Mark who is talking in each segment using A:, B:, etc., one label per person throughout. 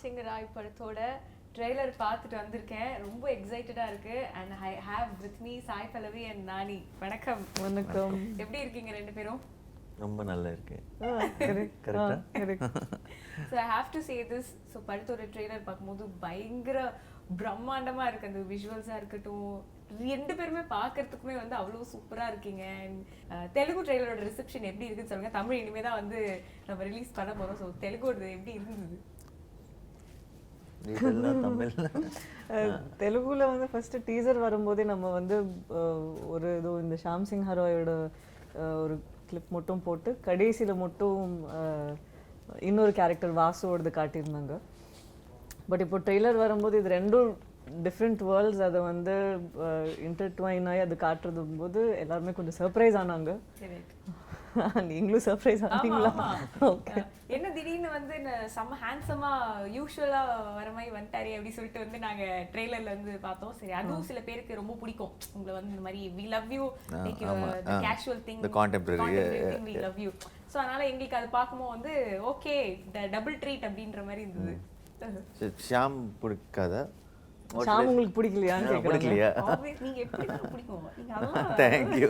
A: சிங்கராய் படத்தோட ட்ரெய்லர் பார்த்துட்டு வந்திருக்கேன். ரொம்ப எக்ஸைட்டடா இருக்கு. And I have with me Sai Pallavi and Nani. வணக்கம்.
B: வணக்கம்.
A: எப்படி இருக்கீங்க ரெண்டு பேரும்?
C: ரொம்ப நல்லா இருக்கு.
A: கரெக்ட்டா? So I have to say this. So படத்தோட ட்ரெய்லர் பார்க்கும்போது பயங்கர பிரம்மாண்டமா இருக்கு. அந்த விஷுவல்ஸா இருக்கட்டும், ரெண்டு பேருமே பார்க்கறதுக்குமே வந்து அவ்வளோ சூப்பரா இருக்கீங்க. தெலுங்கு ட்ரெய்லரோட ரிசெப்ஷன் எப்படி இருக்குன்னு சொல்லுங்க. தமிழ் இனிமே தான் வந்து நம்ம ரிலீஸ் பண்ண போறோம். ஸோ தெலுங்கோட எப்படி இருந்தது?
B: தெலுங்குல வந்து ஃபர்ஸ்ட் டீசர் வரும்போதே நம்ம வந்து ஒரு ஏதோ இந்த ஷாம் சிங் ஹரோயோட ஒரு கிளிப் மட்டும் போட்டு கடைசியில் மட்டும் இன்னொரு கேரக்டர் வாசுவோடது காட்டியிருந்தாங்க. பட் இப்போ ட்ரெய்லர் வரும்போது இது ரெண்டும் டிஃப்ரெண்ட் வேர்ல்ட்ஸ், அதை வந்து இன்டர்ட்வைன் ஆகி அது காட்டுறது போது எல்லாருமே கொஞ்சம் சர்ப்ரைஸ் ஆனாங்க. நீங்களும் சர்ப்ரைஸ் ஆனீங்களா? ஓகே.
A: என்ன திடீர்னு வந்து செம்ம ஹேண்ட்ஸமா யூஷுவலா வர மாதிரி வந்துட்டாரு அப்படி சொல்லிட்டு வந்து நாங்க ட்ரெய்லர்ல வந்து பார்த்தோம். சரி, அதுவும் சில பேருக்கு ரொம்ப பிடிக்கும். உங்களை வந்து இந்த மாதிரி we love you like the casual thing,
C: the contemporary
A: thing, we love you. So அதனால எங்களுக்கு அது பார்க்கும்போது வந்து ஓகே டபுள் ட்ரீட் அப்படின்ற மாதிரி இருந்தது.
C: ஷாம் பிடிக்காதா?
B: ஷாம் உங்களுக்கு பிடிக்கலையான்னு
C: பிடிக்கலையா?
A: நீங்க எப்படி பிடிக்கும்? நீங்க அதான்
C: thank you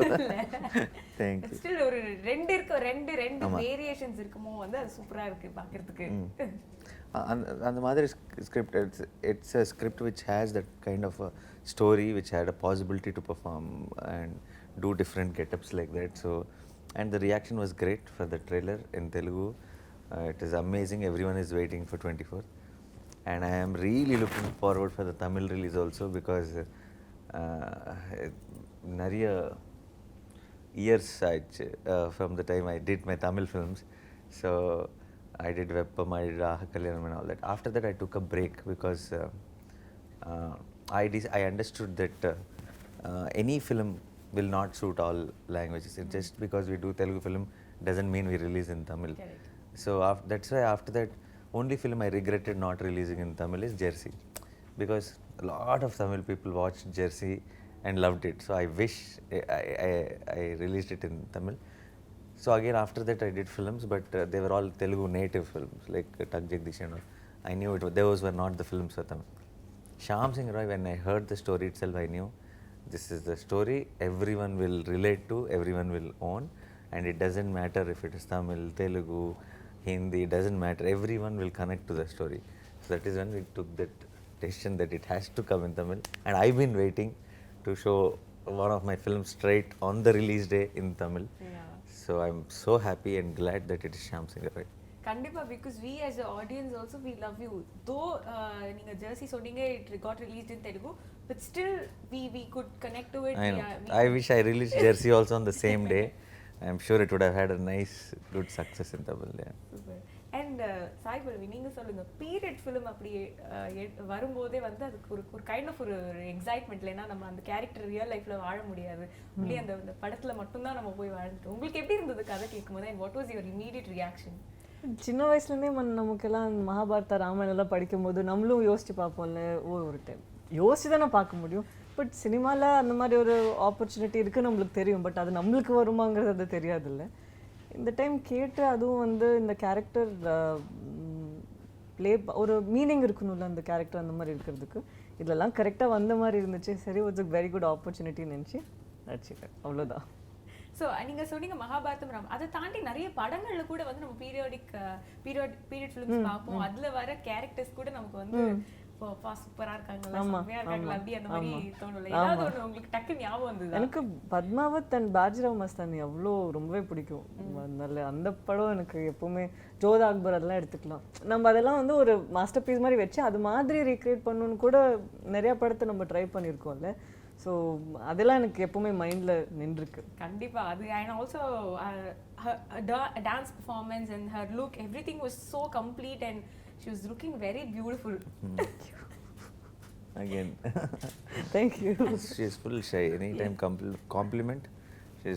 A: ஸ்டில் ஒரு ரெண்டு வேரியேஷன்ஸ் இருக்குமோ வந்து அது சூப்பரா இருக்கு பார்க்கிறதுக்கு.
C: அந்த மாதிரி script, it's a script which has that kind of a story which had a possibility to perform and do different get-ups like that. So and the reaction was great for the trailer in Telugu. It is amazing. Everyone is waiting for 24th. And I am really looking forward for the Tamil release also, because நிறைய years from the time I did my Tamil films. So I did Veppam, I did Aha Kalyanam and all that. After that I took a break because I understood that any film will not suit all languages. Just because we do Telugu film doesn't mean we release in Tamil.
A: Correct.
C: So that's why after that, only film I regretted not releasing in Tamil is Jersey, because a lot of Tamil people watched Jersey and loved it. So I wish I released it in Tamil. So again after that I did films, but they were all Telugu native films like Tug Jagdish and all. I knew those were not the films for Tamil. Shyam Singh Roy, when I heard the story itself, I knew this is the story everyone will relate to, everyone will own, and it doesn't matter if it is Tamil, Telugu, Hindi, it doesn't matter, everyone will connect to the story. So that is when we took that decision that it has to come in Tamil, and I've been waiting to show one of my films straight on the release day in Tamil.
A: Yeah.
C: So I'm so happy and glad that it is Shyam Singh Roy.
A: கண்டிப்பா, because we as an audience also we love you. Though நீங்க Jersey சொன்னீங்க it got released in Telugu, but still we could connect to it.
C: I know. I wish I released Jersey also on the same day. I'm sure it would have had a nice, good success in Tamil. Yeah.
A: Super. And Sai Pallavi, நீங்க சொல்லுங்க, period film அப்படி வரும்போதே வந்து அதுக்கு ஒரு kind of ஒரு excitement. ஏன்னா நம்ம அந்த கேரக்டர் ரியல் லைஃப்ல வாழ முடியாது, உள்ளே அந்த படத்துல மட்டும்தான் நம்ம போய் வாழ்ந்துட்டோம். உங்களுக்கு எப்படி இருந்தது கதை கேட்கும்போது? And what was your immediate reaction?
B: சின்ன வயசுலேருந்தே நமக்கெல்லாம் மகாபாரதா ராமாயணம் எல்லாம் படிக்கும்போது நம்மளும் யோசிச்சு பார்ப்போம்ல, ஒரு டைம் யோசிச்சு தானே பார்க்க முடியும். பட் சினிமாவில் அந்த மாதிரி ஒரு ஆப்பர்ச்சுனிட்டி இருக்குது நம்மளுக்கு தெரியும், பட் அது நம்மளுக்கு வருமாங்கிறது அது தெரியாதுல்ல. இந்த டைம் கேட்டு அதுவும் வந்து இந்த கேரக்டர் ஒரு மீனிங் இருக்கணும்ல அந்த கேரக்டர் அந்த மாதிரி இருக்கிறதுக்கு, இதெல்லாம் கரெக்டாக வந்த மாதிரி இருந்துச்சு. சரி, வாட்ஸ் வெரி குட் ஆப்பர்ச்சுனிட்டின்னு நினச்சி நடிச்சிட்டேன், அவ்வளோதான்.
A: ஸோ நீங்கள் சொன்னீங்க மகாபாரதம் ராம், அதை தாண்டி நிறைய படங்களில் கூட வந்து நம்ம பீரியட் ஃபிலிம்ஸ் பார்ப்போம். அதில் வர கேரக்டர்ஸ் கூட நமக்கு வந்து சூப்பரா இருக்காங்களா, செம்மையா இருக்காங்களா, அப்படி அந்த மாதிரி தோணும்ல. ஏதாவது ஒன்று உங்களுக்கு டக்கு ஞாபகம் வந்தது?
B: எனக்கு பத்மாவத் அண்ட் பாஜிராவ் மஸ்தானி அவ்வளோ ரொம்பவே பிடிக்கும். நல்ல அந்த படம் எனக்கு எப்பவுமே, ஜோதா அக்பர் அதெல்லாம் எடுத்துக்கலாம், நம்ம அதெல்லாம் வந்து ஒரு மாஸ்டர் பீஸ் மாதிரி வச்சு அது மாதிரி ரீக்ரியேட் பண்ணணும்னு கூட நிறைய படத்தை நம்ம ட்ரை பண்ணியிருக்கோம்ல. ஸோ அதெல்லாம் எனக்கு எப்பவுமே மைண்டில் நின்றுருக்கு.
A: கண்டிப்பா. அது and also dance performance and her look, every thing was so complete and she was looking very beautiful.
C: Again.
B: Thank you.
C: She is full shy. Anytime compliment,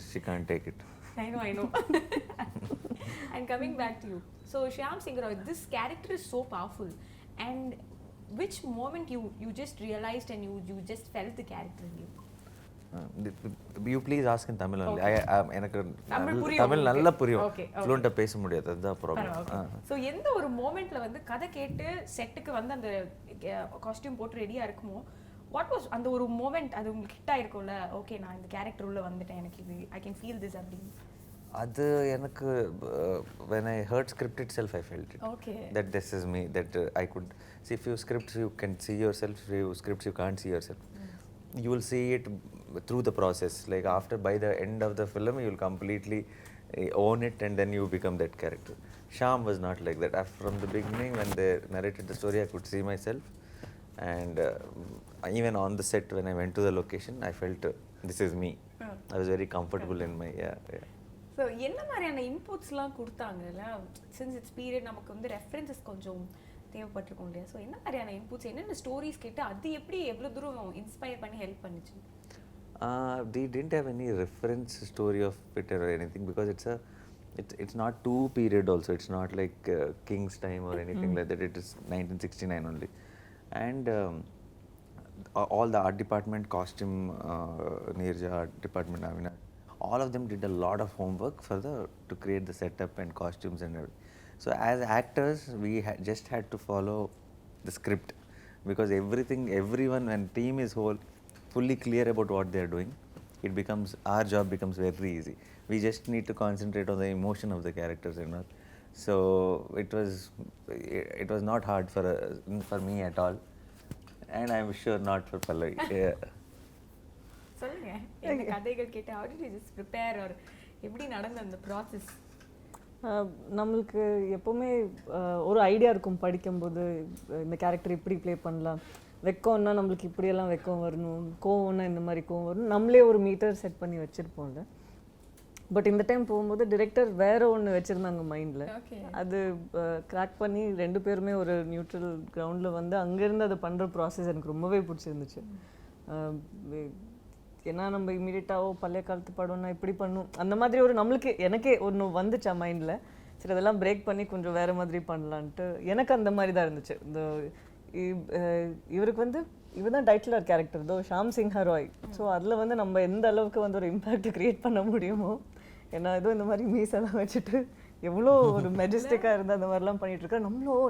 C: she can't take it.
A: I know. And coming back to you, so Shyam Singh Roy, this character is so powerful. And which moment you just realized and you just felt the character in you?
C: You please ask in Tamil only. எனக்கு
A: தமிழ் புரியும்
C: தமிழ்
A: உங்களுக்கு.
C: நல்லா புரியும்,
A: Okay,
C: ஃப்ளூயண்ட்டாக பேச முடியாது, அதுதான் problem.
A: So எந்த ஒரு மோமெண்ட்ல வந்து கதை கேட்டு செட்டுக்கு வந்து அந்த காஸ்டியூம் போட்டு ரெடியா இருக்குமோ, வாட் வாஸ் அந்த ஒரு மோமெண்ட், அது உங்களுக்கு ஹிட் ஆயிருக்கும்ல, ஓகே நான் இந்த கேரக்டர் உள்ள வந்துட்டேன், எனக்கு இது ஐ கேன் ஃபீல் திஸ் அப்படின்னு?
C: அது எனக்கு when I heard script itself I felt it.
A: Okay.
C: That this is me, that I could see few scripts you can see yourself, few scripts you can't see yourself. You will see it through the process, like after by the end of the film you will completely own it and then you become that character. Shyam was not like that. From the beginning when they narrated the story I could see myself, and even on the set when I went to the location I felt this is me. I was very comfortable in my yeah.
A: So என்ன மாதிரியான இன்புட்ஸ்லாம் கொடுத்தாங்கல்ல, since it's period நமக்கு வந்து references கொஞ்சம் தேவைப்பட்டிருக்கும் இல்லையா? So என்ன மாதிரியான inputs, என்னென்ன stories கேட்டு அது எப்படி எவ்வளோ தூரம் இன்ஸ்பயர் பண்ணி ஹெல்ப் பண்ணுச்சு?
C: They didn't have any reference story of it or anything because it's not two period also. It's not like King's time or anything like that. It is 1969 only, and all the art department, costume, Neerja art department, Avina, all of them did a lot of homework to create the setup and costumes and everything. So as actors, we just had to follow the script because everyone, when team is fully clear about what they are doing, our job becomes very easy. We just need to concentrate on the emotion of the characters and all. So it was not hard for me at all, and I'm sure not for Pallavi. Yeah.
A: சொல்லுங்க, என்ன கதைகள் கேட்டு how did you just prepare, or எப்படி நடந்த அந்த process?
B: நம்மளுக்கு எப்போவுமே ஒரு ஐடியா இருக்கும் படிக்கும்போது, இந்த கேரக்டர் இப்படி ப்ளே பண்ணலாம், வெக்கம்னா நம்மளுக்கு இப்படியெல்லாம் வெக்கம் வரணும், கோவம்னா இந்த மாதிரி கோவம் வரணும், நம்மளே ஒரு மீட்டர் செட் பண்ணி வச்சுருப்போம்ல. பட் இந்த டைம் போகும்போது டிரெக்டர் வேற ஒன்று வச்சுருந்தாங்க மைண்டில். அது கிராக் பண்ணி 2 பேருமே ஒரு நியூட்ரல் கிரவுண்டில் வந்து அங்கேருந்து அதை பண்ணுற ப்ராசஸ் எனக்கு ரொம்பவே பிடிச்சிருந்துச்சு. ஏன்னா நம்ம இமீடியட்டாவோ பழைய காலத்து படம்னா இப்படி பண்ணும் அந்த மாதிரி ஒரு எனக்கே ஒன்று வந்துச்சா மைண்டில். சரி அதெல்லாம் பிரேக் பண்ணி கொஞ்சம் வேறு மாதிரி பண்ணலான்ட்டு எனக்கு அந்த மாதிரி தான் இருந்துச்சு. இந்த இவருக்கு வந்து இவர் தான் டைட்டிலர் கேரக்டர் தோ ஷாம் சிங்ஹா ராய். ஸோ அதில் வந்து நம்ம எந்த அளவுக்கு வந்து ஒரு இம்பேக்ட் க்ரியேட் பண்ண முடியுமோ, ஏன்னா ஏதோ இந்த மாதிரி மீசெல்லாம் வச்சுட்டு எவ்வளோ ஒரு மெஜஸ்டிக்காக இருந்து அந்த மாதிரிலாம் பண்ணிட்டு இருக்கா,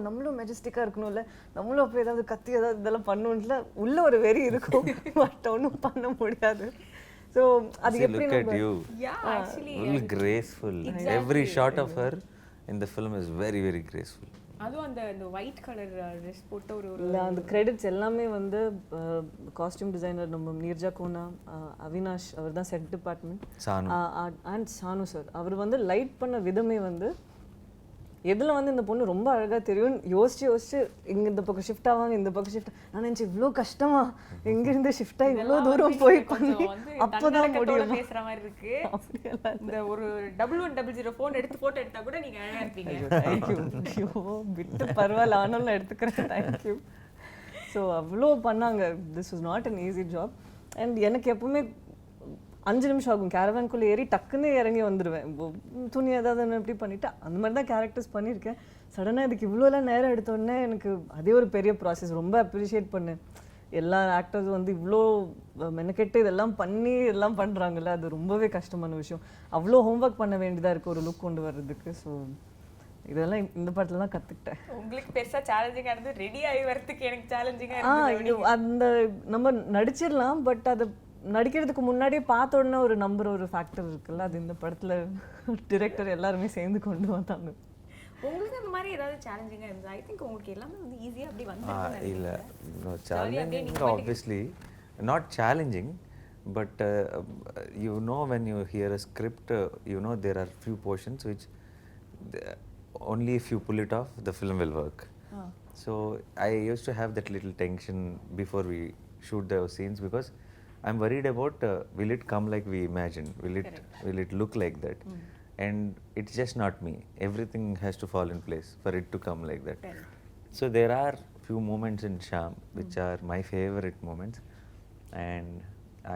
B: நம்மளும் மெஜஸ்டிக்காக இருக்கணும்ல, நம்மளும் அப்போ ஏதாவது கத்தி ஏதாவது இதெல்லாம் பண்ணணும்ல உள்ள ஒரு வெறி இருக்கும், பட் ஒன்றும் பண்ண முடியாது. ஸோ அது எப்படி
C: graceful. Every shot of her in the film is very very graceful.
A: அதுவும் அந்த ஒயிட் கலர் ட்ரெஸ் போட்ட ஒரு
B: இல்லை அந்த கிரெடிட்ஸ் எல்லாமே வந்து காஸ்டியூம் டிசைனர் நம்ம நீர்ஜா கோனா, அவினாஷ் அவர் தான் set department, and Sanu sir. அவர் வந்து லைட் பண்ண விதமே வந்து எதில் வந்து இந்த பொண்ணு ரொம்ப அழகாக தெரியும் யோசிச்சு இங்கே இந்த பக்கம் ஷிஃப்ட் ஆவாங்க, இந்த பக்கம் ஷிஃப்ட். நான் நினச்சி இவ்வளோ கஷ்டமா இங்கேருந்து ஷிஃப்டாக இவ்வளோ தூரம் போய் பண்ணி அப்போதான் முடியும்
A: பேசுகிற மாதிரி இருக்கு. இந்த ஒரு 1100 ஃபோன் ஃபோட்டோ எடுத்தால் கூட நீங்கள் அழகாக இருப்பீங்க.
B: தேங்க்யூ, விட்டு பரவாயில்ல ஆனாலும் எடுத்துக்கிறேன், தேங்க்யூ. ஸோ அவ்வளோ பண்ணாங்க. This was not an easy job. And எனக்கு எப்பவுமே 5 நிமிஷம் ஆகும் கேரவான்குள்ளே ஏறி டக்குன்னு இறங்கி வந்துடுவேன். துணி ஏதாவது எப்படி பண்ணிவிட்டு அந்த மாதிரி தான் கேரக்டர்ஸ் பண்ணியிருக்கேன். சடனாக இதுக்கு இவ்வளோலாம் நேரம் எடுத்தோடனே எனக்கு அதே ஒரு பெரிய ப்ராசஸ். ரொம்ப அப்ரிஷியேட் பண்ணேன். எல்லா ஆக்டர்ஸும் வந்து இவ்வளோ மெனக்கெட்டு இதெல்லாம் பண்ணி எல்லாம் பண்ணுறாங்கல்ல, அது ரொம்பவே கஷ்டமான விஷயம். அவ்வளோ ஹோம்ஒர்க் பண்ண வேண்டியதாக இருக்குது ஒரு லுக் கொண்டு வர்றதுக்கு. ஸோ இதெல்லாம் இந்த படத்தில் தான் கற்றுக்கிட்டேன்.
A: உங்களுக்கு பெருசாக சேலஞ்சிங்காக இருந்து ரெடி ஆகி வரதுக்கு எனக்கு சேலஞ்சிங்காக
B: அந்த நம்ம நடிச்சிடலாம், பட் அது நடிக்கிறதுக்கு முன்னாடியே பார்த்த உடனே ஒரு நம்புற ஒரு ஃபேக்டர் இருக்குல்ல, அது இந்த படத்தில் டிரெக்டர் எல்லாருமே சேர்ந்து கொண்டு வந்தாங்க.
A: உங்களுக்கு அந்த மாதிரி ஏதாவது சேலஞ்சிங்காக இருந்தா? ஐ திங்க் உங்களுக்கு எல்லாமே வந்து ஈஸியாக அப்படி வந்து
C: இல்லை challenging obviously not challenging, but you know when you hear a script, you know there are few portions which only if you pull it off the film will work. So I used to have that little tension before we shoot the scenes because I'm worried about will it come like we imagine, will it look like that, and it's just not me. Everything has to fall in place for it to come like that. So there are few moments in Shyam which are my favorite moments, and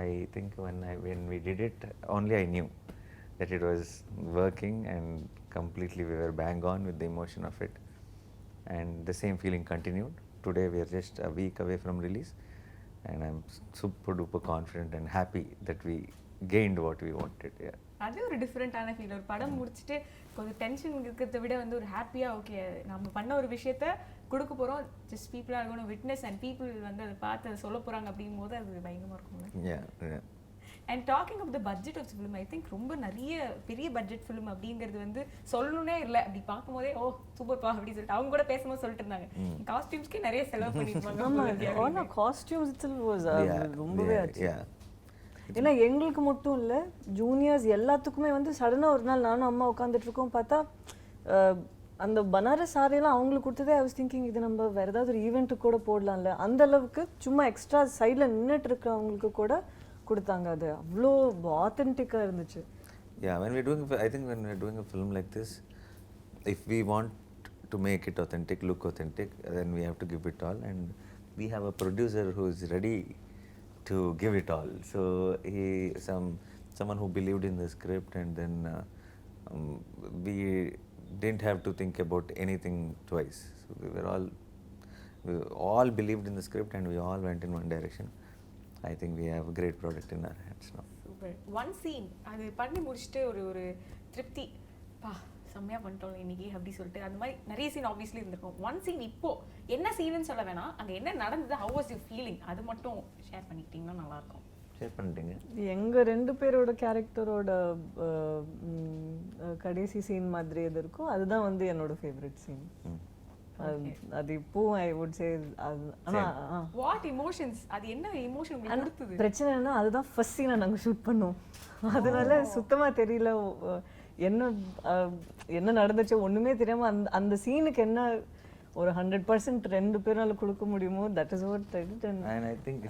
C: I think when we did it only I knew that it was working, and completely we were bang on with the emotion of it, and the same feeling continued. Today we are just a week away from release, and I'm super duper confident and happy that we gained what we wanted. Yeah.
A: அது ஒரு டிஃப்ரெண்டான feel. ஒரு படம் முடிச்சுட்டு கொஞ்சம் tension இருக்கிறத விட வந்து ஒரு ஹாப்பியாக ஓகே நம்ம பண்ண ஒரு விஷயத்த கொடுக்க போகிறோம், just people are gonna witness and people வந்து அதை பார்த்து அதை சொல்ல போகிறாங்க அப்படிங்கும் போது அது பயங்கரமாக இருக்கும்ல.
C: Yeah.
A: And talking of the budget of film, I think ரொம்ப நிறைய பெரிய பட்ஜெட் ஃபிலிம் அப்படிங்கிறது வந்து சொல்லணும்னே இல்லை. அப்படி பார்க்கும்போதே ஓ சூப்பர்ப்பா அப்படின்னு சொல்லிட்டு அவங்க கூட பேசும்போது சொல்லிட்டு இருந்தாங்க காஸ்டியூம்ஸ்க்கே நிறைய செலவு பண்ணிருப்பாங்க.
B: ஆனா காஸ்டியூம்ஸ் இட்செல்ஃப் வாஸ் ரொம்பவே ஆச்சு.
C: Yeah.
B: ஏன்னா எங்களுக்கு மட்டும் இல்லை, ஜூனியர்ஸ் எல்லாத்துக்குமே வந்து சடனாக ஒரு நாள் நானும் அம்மா உட்காந்துட்டு இருக்கோம், பார்த்தா அந்த பனாரஸ் சாரியெல்லாம் அவங்களுக்கு கொடுத்ததே ஐ வாஸ் திங்கிங் இது நம்ம வேற ஏதாவது ஒரு ஈவெண்ட்டுக்கு கூட போடலாம்ல, அந்த அளவுக்கு சும்மா எக்ஸ்ட்ரா சைடில் நின்றுட்டு இருக்கிறவங்களுக்கு கூட கொடுத்தாங்க. அது அவ்வளோ ஆத்தென்டிக்காக இருந்துச்சு.
C: Yeah, I think when we're doing a film like this, if we want to make it authentic, look authentic, then we have to give it all, and we have a producer who is ready to give it all. So someone who believed in the script, and then we didn't have to think about anything twice. So we all believed in the script, and we all went in one direction. I think we have a great product in our hands now.
A: Super. One scene அது பண்ணி முடிச்சுட்டு ஒரு திருப்தி, பா செம்மையாக பண்ணிட்டோம் இன்னைக்கு அப்படி சொல்லிட்டு அந்த மாதிரி நிறைய சீன் ஆப்வியஸ்லி இருந்திருக்கும். ஒன் சீன் இப்போ என்ன சீன்னு சொல்ல வேணாம், அங்கே என்ன நடந்தது, ஹவ் வாஸ் யூ ஃபீலிங், அது மட்டும் ஷேர் பண்ணிக்கிட்டீங்கன்னா நல்லாயிருக்கும்.
C: ஷேர் பண்ணிட்டீங்க.
B: எங்கள் 2 பேரோட கேரக்டரோட கடைசி சீன் மாதிரி எது இருக்கோ அதுதான் வந்து என்னோட ஃபேவரட் சீன். அது இப்போ I would say.
A: What emotions, அது என்ன இமோஷன் உங்களுக்கு கொடுத்தது?
B: பிரச்சனை என்ன, அதுதான் ஃபர்ஸ்ட் சீனை நாங்கள் ஷூட் பண்ணோம், அதனால சுத்தமாக தெரியல என்ன நடந்துச்சு, ஒன்றுமே தெரியாமல் அந்த சீனுக்கு என்ன ஒரு 100% 2 பேரால கொடுக்க முடியுமோ, that is what I did.
C: And I think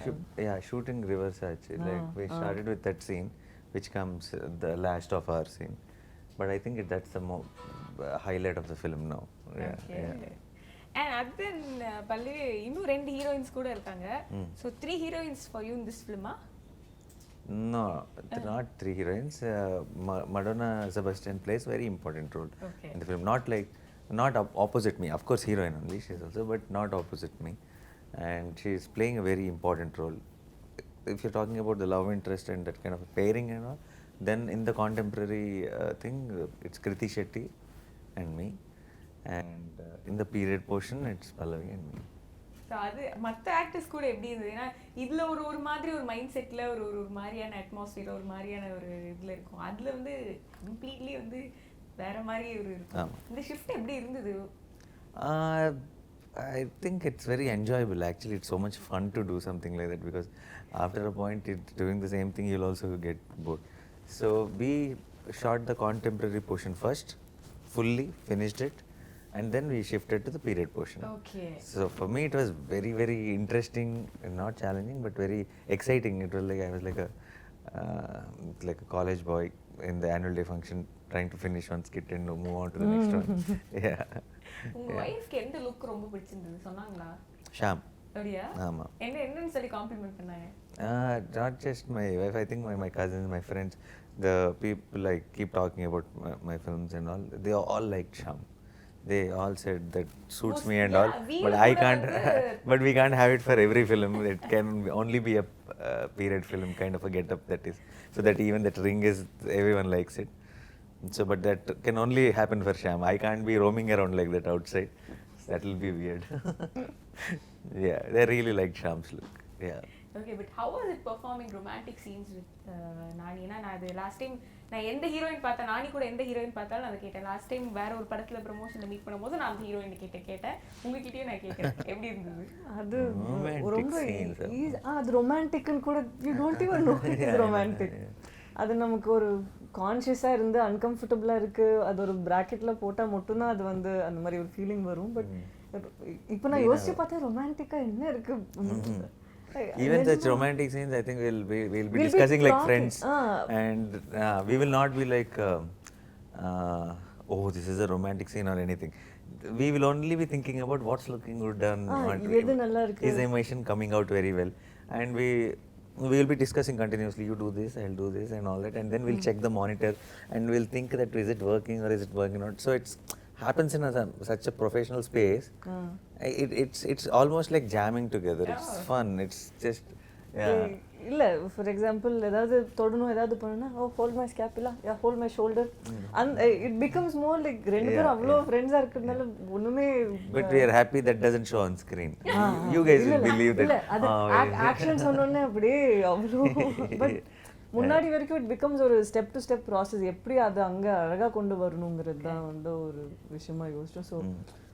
C: shooting reverse actually, like we started with that scene which comes the last of our scene, but I think that's the highlight of the film now.
A: And then பல்லவி இன்னும் 2 heroines கூட இருக்காங்க. So 3 heroines for you in this film?
C: No, not 3 heroines. Madonna Sebastian plays very important role in the film. Not opposite me. Of course, heroine only she is also, but not opposite me. And she is playing a very important role. If you're talking about the love interest and that kind of pairing and all, then in the contemporary thing, it's Kriti Shetty and me. And in the period portion, it's Pallavi and me.
A: So அது மற்ற actors கூட எப்படி இருந்தது? ஏன்னா இதில் ஒரு மாதிரி ஒரு மைண்ட் செட்டில் ஒரு மாதிரியான அட்மாஸ்பியர், ஒரு மாதிரியான ஒரு இதில் இருக்கும், அதில் வந்து கம்ப்ளீட்லி வந்து வேற மாதிரி ஒரு இருக்கும். இந்த ஷிஃப்ட் எப்படி இருந்தது?
C: I think it's very enjoyable actually. It's so much fun to do something like that, because after a point doing the same thing you'll also get bored. So we shot the contemporary portion first, fully finished it, and then we shifted to the period portion.
A: Okay.
C: So for me it was very, very interesting, not challenging but very exciting. It was like I was like a college boy in the annual day function trying to finish one skit and move on to the next one. Yeah.
A: உங்க வைஃப்க்கு எந்த look ரொம்ப பிடிச்சிருந்தது சொன்னாங்களா?
C: ஷாம்.
A: அப்படியா?
C: ஆமா.
A: என்னன்னு சொல்லி complement பண்ணாங்க?
C: Not just my wife, I think my cousins, my friends, the people like keep talking about my films and all, they all liked Sham. They all said that suits me and all, but I can't. But we can't have it for every film. It can only be a period film kind of a get-up, that is, so that even that ring is, everyone likes it. So, but that can only happen for Sham. I can't be roaming around like that outside. That will be weird. Yeah, they really liked Sham's look. Yeah.
A: Okay, but how was it performing romantic scenes with Nani? நான் அது last time நான் எந்த heroine பார்த்தா, நானி கூட எந்த heroine பார்த்தாலும் அதை கேட்டேன். லாஸ்ட் டைம் வேற ஒரு படத்துல ப்ரமோஷன்ல மீட் பண்ணும்போது நான் அந்த ஹீரோயின் கேட்டேன். உங்ககிட்டயே நான் கேட்கறேன் எப்படி இருந்தது?
B: அது ரொம்ப அது ரொமான்டிக்னு கூட you don't even know it's romantic. அது நமக்கு ஒரு கான்ஷியஸாக இருந்து அன்கம்ஃபர்டபுளாக இருக்குது, அது ஒரு ப்ராக்கெட்டில் போட்டால் மட்டும்தான் அது வந்து அந்த மாதிரி ஒரு ஃபீலிங் வரும். பட் இப்போ நான் யோசிச்சு பார்த்தா ரொமான்டிக்காக என்ன இருக்குது?
C: Even such romantic scenes, I think we'll be discussing like friends, and we will not be like, oh, this is a romantic scene or anything. We will only be thinking about what's looking good done, is the emotion coming out very well, and we will be discussing continuously. You do this, I'll do this, and all that, and then we'll check the monitor, and we'll think that is it working or is it working not. So it's happens in such a professional space. It's almost like jamming together. It's fun. It's just
B: இல்ல for example ஏதாவது தொடணும் ஏதாவது பண்ணணும்னா oh hold my scapula yeah hold my shoulder அந்த it becomes more like ரெண்டு பேரும் அவ்வளோ ஃப்ரெண்ட்ஸாக இருக்கிறதுனால ஒண்ணுமே
C: But we are happy that doesn't show on screen. You guys will believe
B: இல்ல
C: that.
B: அது ஆக்ஷன் சொன்னோடனே அப்படியே அவ்வளோ பட் முன்னாடி வரைக்கும் இட் பிகம்ஸ் ஒரு ஸ்டெப் டு ஸ்டெப் ப்ராசஸ் எப்படி அதை அங்க அழகா கொண்டு வரணுங்கிறது தான் வந்து ஒரு விஷயமா யோசிச்சோம் ஸோ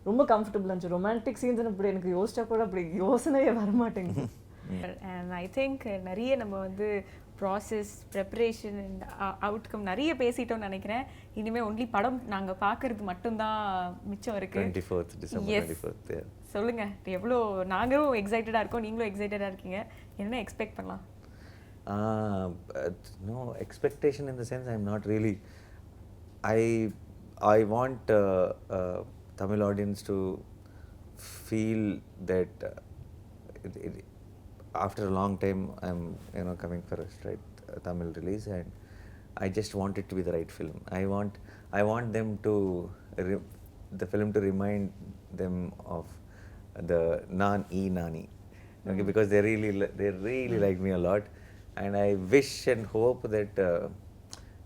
B: ரொம்ப கம்ஃபர்டபுளாக இருந்துச்சு ரொமான்டிக் சீன்ஸ் அப்படி எனக்கு யோசிச்சா கூட அப்படி யோசனையே வரமாட்டேங்குது
A: அண்ட் ஐ திங்க் நிறைய நம்ம வந்து ப்ராசஸ் ப்ரெப்பரேஷன் அண்ட் அவுட்கம் நிறைய பேசிட்டோம்னு நினைக்கிறேன். இனிமேல் ஒன்லி படம் நாங்கள் பார்க்கறது மட்டும்தான் மிச்சம் இருக்கு.
C: 24th December 24th. Yeah.
A: சொல்லுங்க எவ்வளோ நாங்களும் எக்ஸைட்டடாக இருக்கோம், நீங்களும் எக்ஸைட்டடாக இருக்கீங்க, என்ன எக்ஸ்பெக்ட் பண்ணலாம்?
C: No expectation in the sense I'm not really. I want Tamil audience to feel that after a long time I'm coming for a straight Tamil release, and I just want it to be the right film. I want them to the film to remind them of the Nani, okay, because they really like me a lot, and I wish and hope that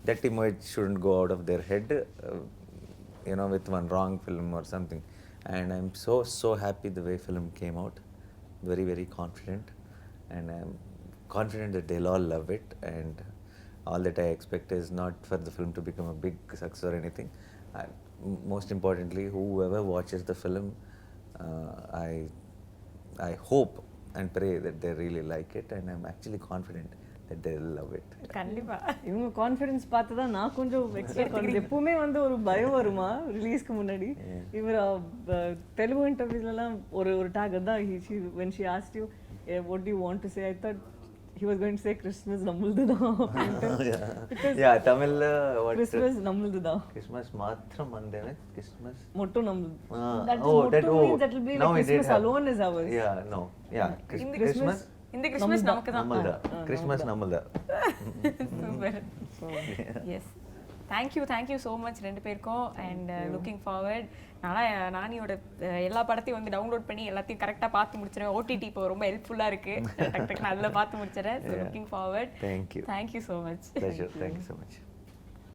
C: that image shouldn't go out of their head with one wrong film or something. And I'm so happy the way film came out, very very confident, and I'm confident that they'll all love it, and all that I expect is not for the film to become a big success or anything. Most importantly, whoever watches the film, I hope and pray that they really like it, and I'm actually confident that they'll love it.
A: கண்டிப்பா
B: இவங்க confidence பார்த்து தான் நான் கொஞ்சம் expect பண்ணேன். எப்பவுமே வந்து ஒரு பயம் வருமா ரிலீஸ்க்கு முன்னாடி. இவர் தெலுங்கு இன்டர்வியூலலாம் ஒரு டாக் தான் when she asked you what do you want to say, I thought he was going to say Christmas நம்மளுது தான்.
C: Yeah, Tamil what
B: Christmas நம்மளுது தான்.
C: Christmas மாத்திரம் வந்தேனே, Christmas
B: மட்டும் நம்மளுது.
C: that
B: will be
C: now
B: like
C: it did
B: Christmas
C: happen.
B: alone is ours.
C: Yeah, no, yeah, Christmas
A: இந்த Christmas நமக்கு தான்.
C: கிறிஸ்மஸ் நம்மள.
A: Super. Yes, thank you so much ரெண்டு பேருக்கும். And looking forward. நானியோட எல்லா படத்தையும் வந்து டவுன்லோட் பண்ணி எல்லாத்தையும் கரெக்டாக பார்த்து முடிச்சிடுறேன். ஓடிடி இப்போ ரொம்ப ஹெல்ப்ஃபுல்லாக இருக்கு, டக்கு டக்குன்னு அதில் பார்த்து முடிச்சிடுறேன். So looking forward.
C: Thank you
A: so much.
C: Pleasure. Thank you so much.